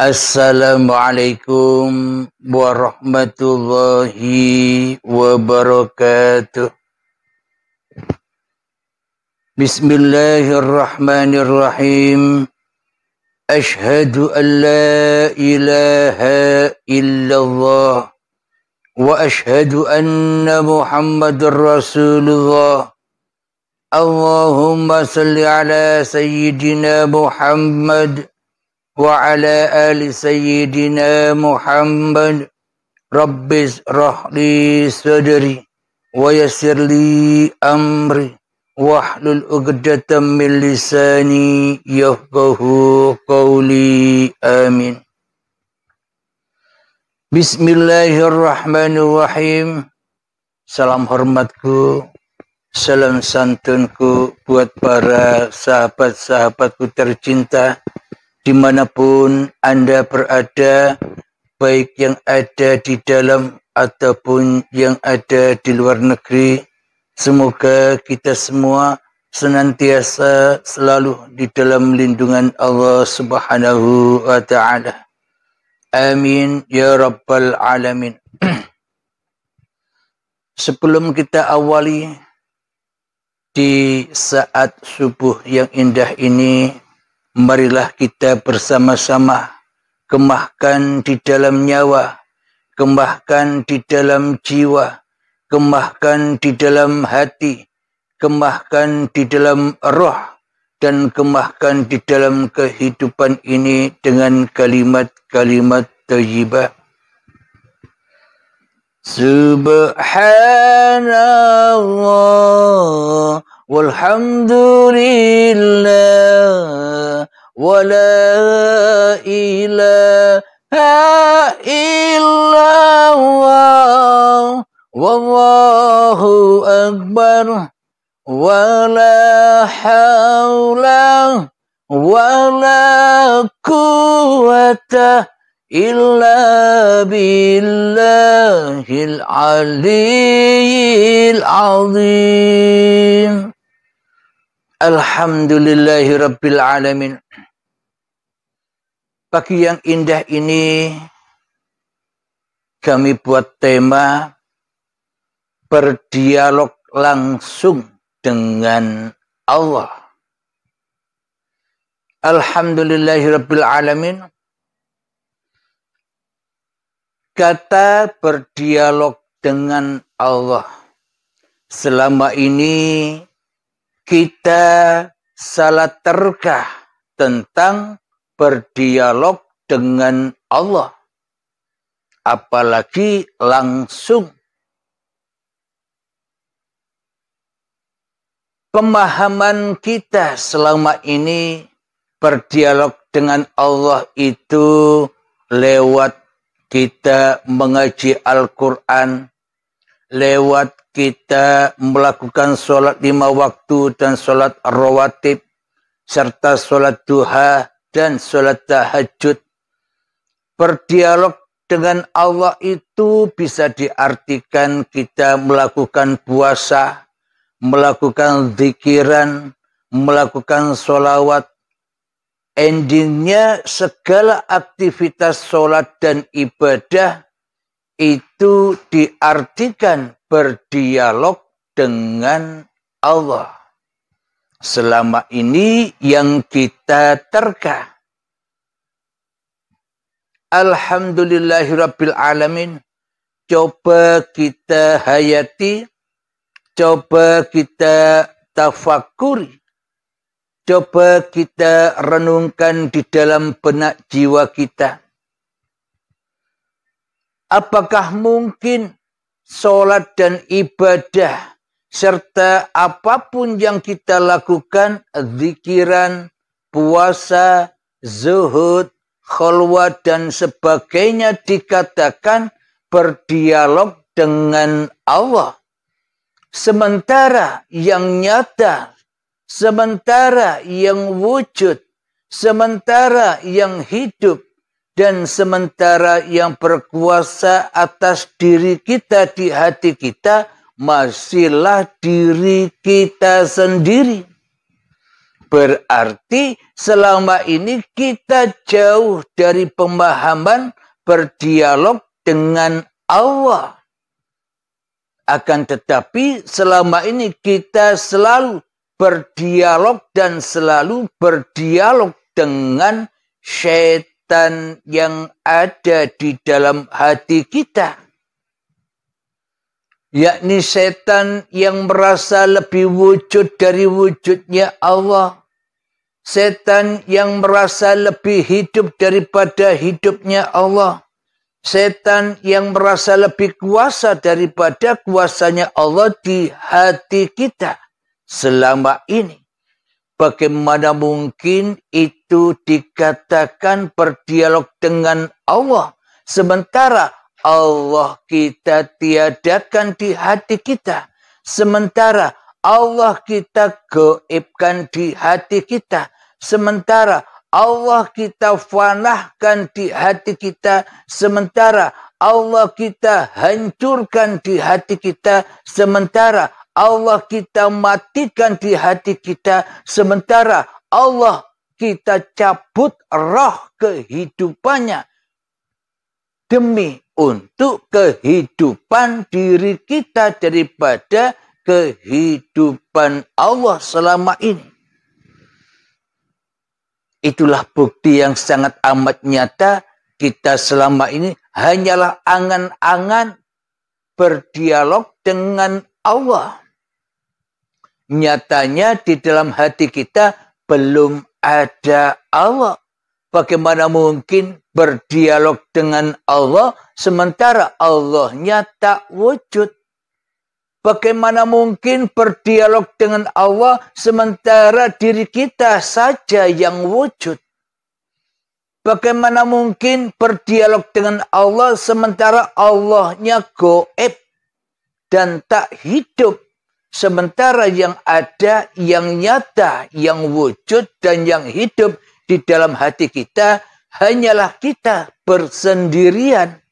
Assalamualaikum warahmatullahi wabarakatuh. Bismillahirrahmanirrahim. Ashhadu an la ilaha illallah wa ashhadu anna Muhammadar Rasulullah. Allahumma salli ala sayyidina Muhammad wa ala ali sayyidina Muhammad. Rabbis rahli sadri wa yassirli amri wahlul 'uqdatam min lisani yafqahu qawli. Amin. Bismillahirrahmanirrahim. Salam hormatku, salam santunku buat para sahabat-sahabatku tercinta dimanapun Anda berada, baik yang ada di dalam ataupun yang ada di luar negeri. Semoga kita semua senantiasa selalu di dalam lindungan Allah Subhanahu wa ta'ala. Amin ya rabbal alamin. Sebelum kita awali di saat subuh yang indah ini, marilah kita bersama-sama kemahkan di dalam nyawa, kemahkan di dalam jiwa, kemahkan di dalam hati, kemahkan di dalam roh, dan kemahkan di dalam kehidupan ini dengan kalimat-kalimat thayyibah. Subhanallah walhamdulillah wa la ilaha illallah wallahu akbar wa la hawla wa la quwwata illa billahil aliyyil azim. Alhamdulillahi rabbil alamin. Pagi yang indah ini kami buat tema berdialog langsung dengan Allah. Alhamdulillahi rabbil alamin. Kata berdialog dengan Allah, selama ini kita salah terkah tentang berdialog dengan Allah, apalagi langsung. Pemahaman kita selama ini berdialog dengan Allah itu lewat kita mengaji Al-Quran, lewat kita melakukan sholat 5 waktu dan sholat rawatib, serta sholat duha dan sholat tahajud. Berdialog dengan Allah itu bisa diartikan kita melakukan puasa, melakukan zikiran, melakukan sholawat. Endingnya segala aktivitas sholat dan ibadah itu diartikan berdialog dengan Allah. Selama ini yang kita terka. Alhamdulillahirabbil alamin. Coba kita hayati, coba kita tafakuri, coba kita renungkan di dalam benak jiwa kita. Apakah mungkin sholat dan ibadah serta apapun yang kita lakukan, zikiran, puasa, zuhud, khalwat dan sebagainya dikatakan berdialog dengan Allah? Sementara yang nyata, sementara yang wujud, sementara yang hidup, dan sementara yang berkuasa atas diri kita di hati kita masihlah diri kita sendiri. Berarti selama ini kita jauh dari pemahaman berdialog dengan Allah. Akan tetapi selama ini kita selalu berdialog dan selalu berdialog dengan syaitan yang ada di dalam hati kita. Yakni setan yang merasa lebih wujud dari wujudnya Allah. Setan yang merasa lebih hidup daripada hidupnya Allah. Setan yang merasa lebih kuasa daripada kuasanya Allah di hati kita selama ini. Bagaimana mungkin itu dikatakan berdialog dengan Allah, sementara Allah kita tiadakan di hati kita. Sementara Allah kita gaibkan di hati kita. Sementara Allah kita fanahkan di hati kita. Sementara Allah kita hancurkan di hati kita. Sementara Allah kita matikan di hati kita. Sementara Allah kita cabut roh kehidupannya demi untuk kehidupan diri kita daripada kehidupan Allah selama ini. Itulah bukti yang sangat amat nyata kita selama ini hanyalah angan-angan berdialog dengan Allah. Nyatanya di dalam hati kita belum ada Allah. Bagaimana mungkin berdialog dengan Allah sementara Allahnya tak wujud? Bagaimana mungkin berdialog dengan Allah sementara diri kita saja yang wujud? Bagaimana mungkin berdialog dengan Allah sementara Allahnya gaib dan tak hidup? Sementara yang ada, yang nyata, yang wujud dan yang hidup di dalam hati kita hanyalah kita bersendirian.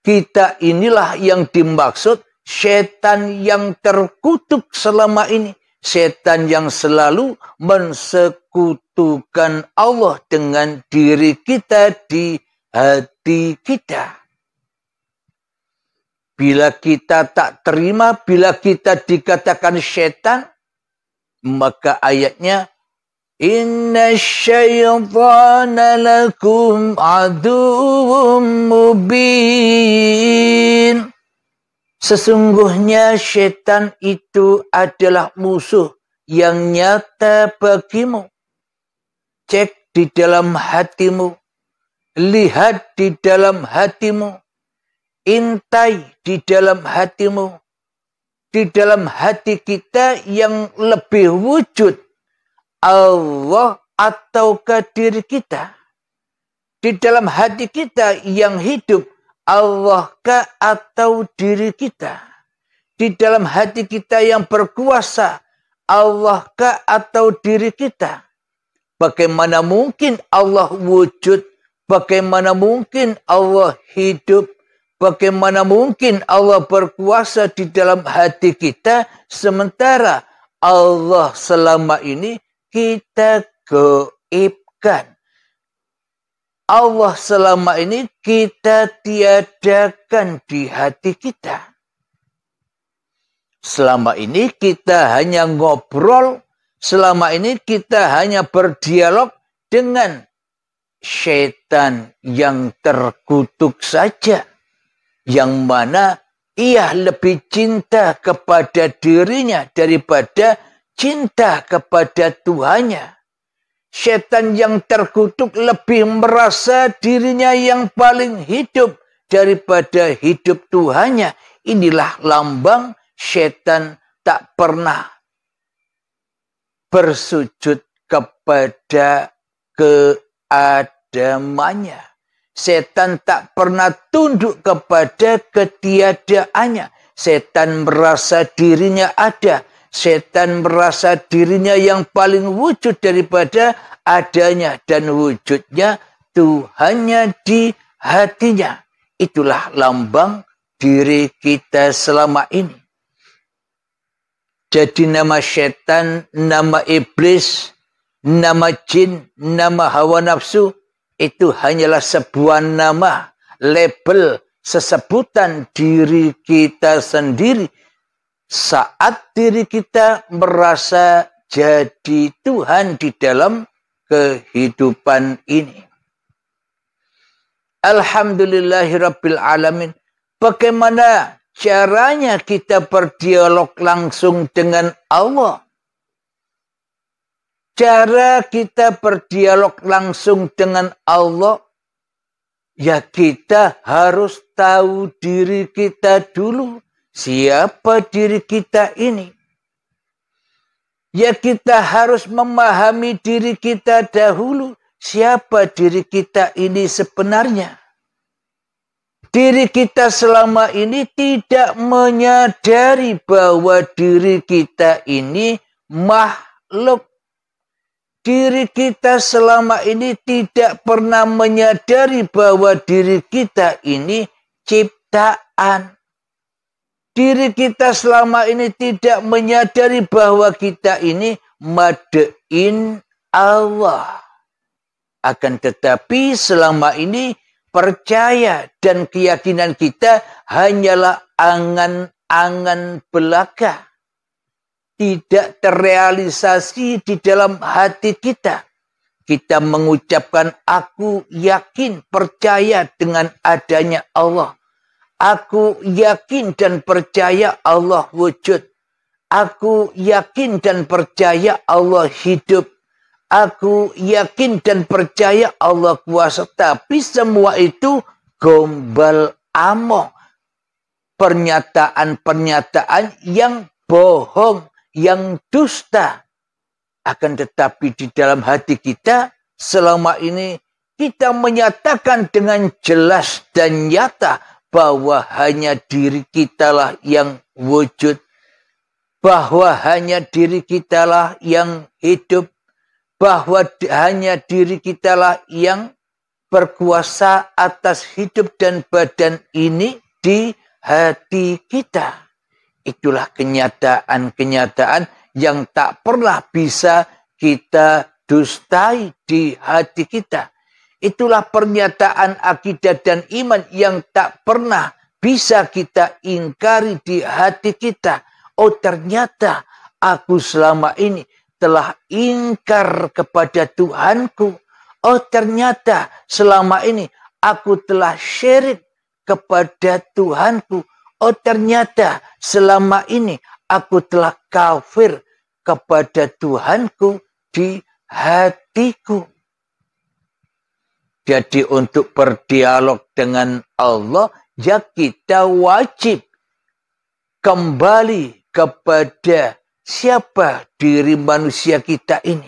Kita inilah yang dimaksud setan yang terkutuk selama ini. Setan yang selalu mensekutukan Allah dengan diri kita di hati kita. Bila kita tak terima, bila kita dikatakan setan, maka ayatnya Inna syaitana lakum aduwwum mubin. Sesungguhnya syaitan itu adalah musuh yang nyata bagimu. Cek di dalam hatimu. Lihat di dalam hatimu. Intai di dalam hatimu. Di dalam hati kita yang lebih wujud Allah ataukah diri kita? Di dalam hati kita yang hidup Allahkah atau diri kita? Di dalam hati kita yang berkuasa Allahkah atau diri kita? Bagaimana mungkin Allah wujud? Bagaimana mungkin Allah hidup? Bagaimana mungkin Allah berkuasa di dalam hati kita sementara Allah selama ini kita gaibkan. Allah selama ini kita tiadakan di hati kita. Selama ini kita hanya ngobrol. Selama ini kita hanya berdialog dengan syaitan yang terkutuk saja. Yang mana ia lebih cinta kepada dirinya daripada cinta kepada Tuhannya. Setan yang terkutuk lebih merasa dirinya yang paling hidup daripada hidup Tuhannya. Inilah lambang setan tak pernah bersujud kepada keadamannya. Setan tak pernah tunduk kepada ketiadaannya. Setan merasa dirinya ada. Setan merasa dirinya yang paling wujud daripada adanya. Dan wujudnya Tuhannya di hatinya. Itulah lambang diri kita selama ini. Jadi nama setan, nama iblis, nama jin, nama hawa nafsu itu hanyalah sebuah nama, label, sesebutan diri kita sendiri saat diri kita merasa jadi Tuhan di dalam kehidupan ini. Alhamdulillahirabbil alamin. Bagaimana caranya kita berdialog langsung dengan Allah? Cara kita berdialog langsung dengan Allah, ya kita harus tahu diri kita dulu. Siapa diri kita ini? Ya kita harus memahami diri kita dahulu. Siapa diri kita ini sebenarnya? Diri kita selama ini tidak menyadari bahwa diri kita ini makhluk. Diri kita selama ini tidak pernah menyadari bahwa diri kita ini ciptaan. Diri kita selama ini tidak menyadari bahwa kita ini made-in Allah. Akan tetapi selama ini percaya dan keyakinan kita hanyalah angan-angan belaka. Tidak terrealisasi di dalam hati kita. Kita mengucapkan aku yakin percaya dengan adanya Allah. Aku yakin dan percaya Allah wujud. Aku yakin dan percaya Allah hidup. Aku yakin dan percaya Allah kuasa. Tapi semua itu gombal among. Pernyataan-pernyataan yang bohong, yang dusta. Akan tetapi di dalam hati kita selama ini kita menyatakan dengan jelas dan nyata bahwa hanya diri kitalah yang wujud. Bahwa hanya diri kitalah yang hidup. Bahwa hanya diri kitalah yang berkuasa atas hidup dan badan ini di hati kita. Itulah kenyataan-kenyataan yang tak pernah bisa kita dustai di hati kita. Itulah pernyataan akidah dan iman yang tak pernah bisa kita ingkari di hati kita. Oh ternyata aku selama ini telah ingkar kepada Tuhanku. Oh ternyata selama ini aku telah syirik kepada Tuhanku. Oh ternyata selama ini aku telah kafir kepada Tuhanku di hatiku. Jadi untuk berdialog dengan Allah, ya kita wajib kembali kepada siapa diri manusia kita ini.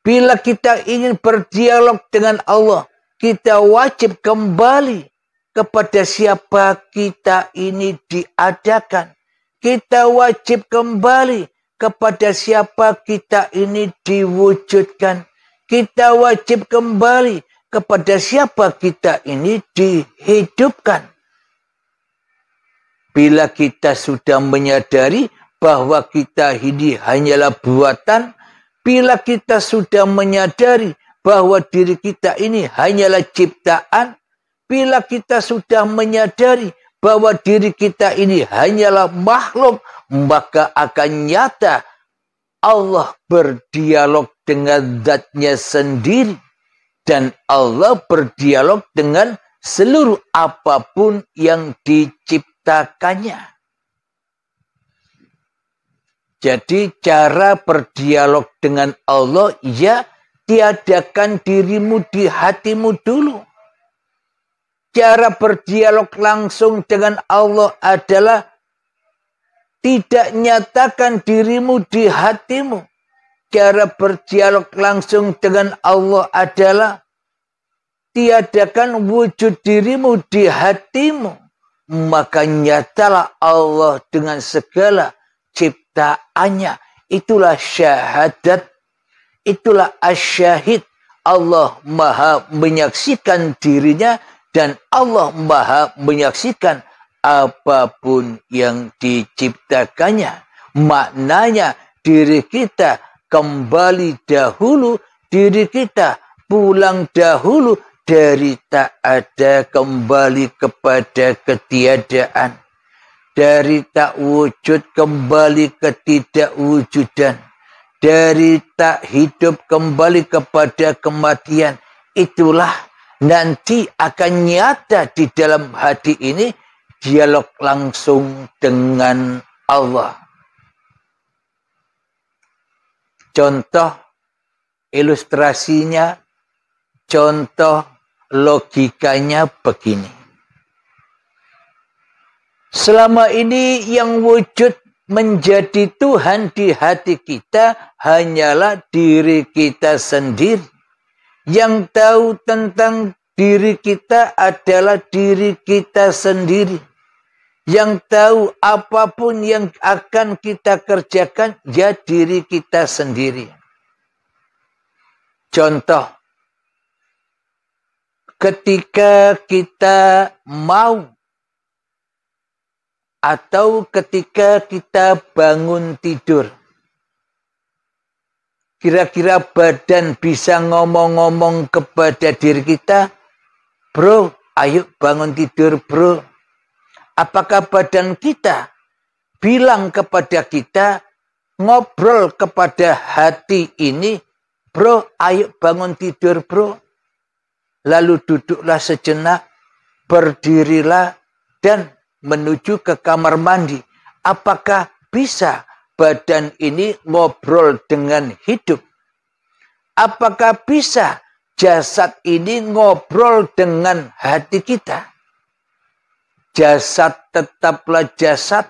Bila kita ingin berdialog dengan Allah, kita wajib kembali kepada siapa kita ini diadakan. Kita wajib kembali kepada siapa kita ini diwujudkan. Kita wajib kembali kepada siapa kita ini dihidupkan. Bila kita sudah menyadari bahwa kita ini hanyalah buatan, bila kita sudah menyadari bahwa diri kita ini hanyalah ciptaan, bila kita sudah menyadari bahwa diri kita ini hanyalah makhluk, maka akan nyata Allah berdialog dengan zatnya sendiri. Dan Allah berdialog dengan seluruh apapun yang diciptakannya. Jadi cara berdialog dengan Allah, ya tiadakan dirimu di hatimu dulu. Cara berdialog langsung dengan Allah adalah tidak nyatakan dirimu di hatimu. Cara berdialog langsung dengan Allah adalah tiadakan wujud dirimu di hatimu. Maka nyatalah Allah dengan segala ciptaannya. Itulah syahadat. Itulah asyahid. Allah maha menyaksikan dirinya dan Allah maha menyaksikan apapun yang diciptakannya. Maknanya diri kita kembali dahulu, diri kita pulang dahulu dari tak ada kembali kepada ketiadaan. Dari tak wujud kembali ke tidak wujudan. Dari tak hidup kembali kepada kematian. Itulah nanti akan nyata di dalam hati ini dialog langsung dengan Allah. Contoh ilustrasinya, contoh logikanya begini. Selama ini yang wujud menjadi Tuhan di hati kita hanyalah diri kita sendiri. Yang tahu tentang diri kita adalah diri kita sendiri. Yang tahu apapun yang akan kita kerjakan, ya diri kita sendiri. Contoh, ketika kita mau atau ketika kita bangun tidur, kira-kira badan bisa ngomong-ngomong kepada diri kita, bro, ayo bangun tidur bro. Apakah badan kita bilang kepada kita, ngobrol kepada hati ini, bro, ayo bangun tidur bro. Lalu duduklah sejenak, berdirilah, dan menuju ke kamar mandi. Apakah bisa badan ini ngobrol dengan hidup? Apakah bisa jasad ini ngobrol dengan hati kita? Jasad tetaplah jasad,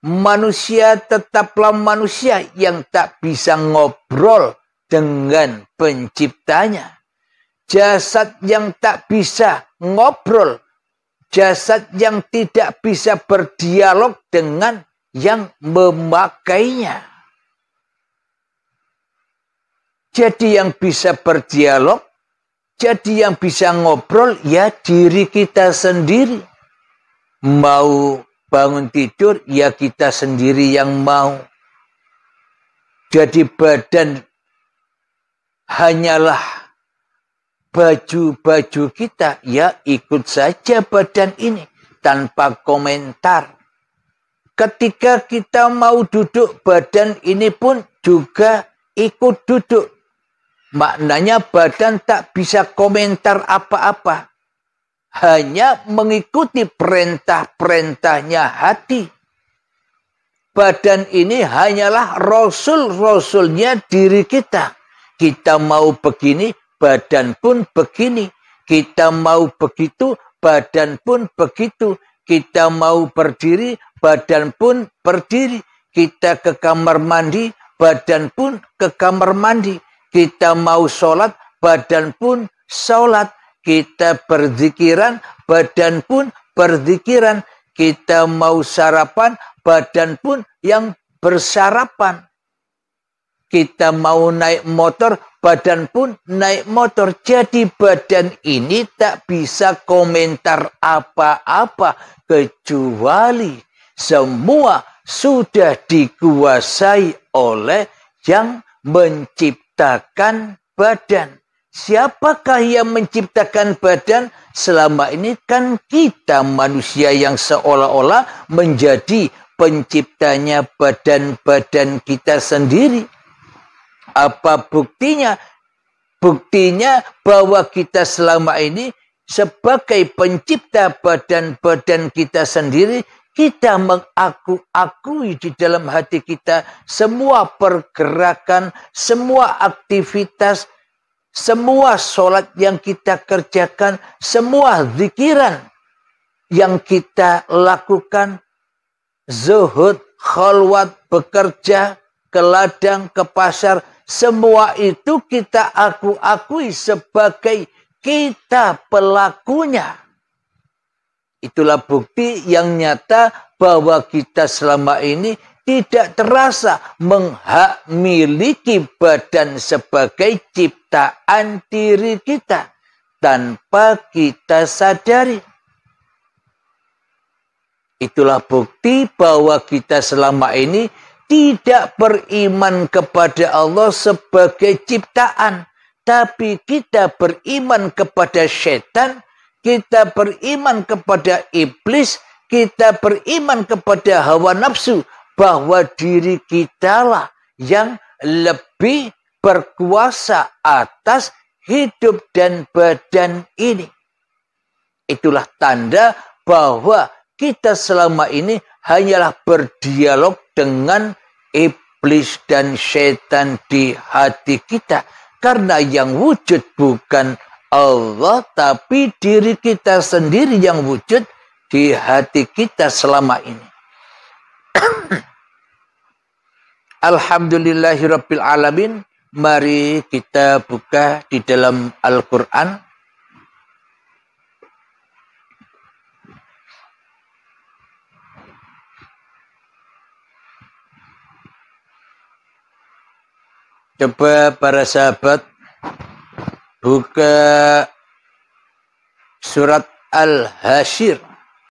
manusia tetaplah manusia yang tak bisa ngobrol dengan penciptanya. Jasad yang tak bisa ngobrol, jasad yang tidak bisa berdialog dengan yang memakainya. Jadi yang bisa berdialog, jadi yang bisa ngobrol, ya diri kita sendiri. Mau bangun tidur, ya kita sendiri yang mau. Jadi badan hanyalah baju-baju kita, ya ikut saja badan ini tanpa komentar. Ketika kita mau duduk, badan ini pun juga ikut duduk. Maknanya badan tak bisa komentar apa-apa. Hanya mengikuti perintah-perintahnya hati. Badan ini hanyalah rasul-rasulnya diri kita. Kita mau begini, badan pun begini. Kita mau begitu, badan pun begitu. Kita mau berdiri, badan pun berdiri. Kita ke kamar mandi, badan pun ke kamar mandi. Kita mau sholat, badan pun sholat. Kita berzikiran, badan pun berzikiran. Kita mau sarapan, badan pun yang bersarapan. Kita mau naik motor, badan pun naik motor. Jadi badan ini tak bisa komentar apa-apa. Kecuali semua sudah dikuasai oleh yang menciptakan badan. Siapakah yang menciptakan badan? Selama ini kan kita manusia yang seolah-olah menjadi penciptanya badan-badan kita sendiri. Apa buktinya? Buktinya bahwa kita selama ini sebagai pencipta badan-badan kita sendiri, kita mengaku-akui di dalam hati kita semua pergerakan, semua aktivitas, semua sholat yang kita kerjakan, semua zikiran yang kita lakukan, zuhud, khalwat, bekerja, ke ladang, ke pasar, semua itu kita akui sebagai kita pelakunya. Itulah bukti yang nyata bahwa kita selama ini tidak terasa memiliki badan sebagai ciptaan diri kita tanpa kita sadari. Itulah bukti bahwa kita selama ini tidak beriman kepada Allah sebagai ciptaan, tapi kita beriman kepada setan, kita beriman kepada iblis, kita beriman kepada hawa nafsu, bahwa diri kitalah yang lebih berkuasa atas hidup dan badan ini. Itulah tanda bahwa kita selama ini hanyalah berdialog dengan iblis dan setan di hati kita. Karena yang wujud bukan Allah, tapi diri kita sendiri yang wujud di hati kita selama ini. Alhamdulillahirabbil alamin. Mari kita buka di dalam Al-Quran. Coba para sahabat buka surat Al-Hasyr.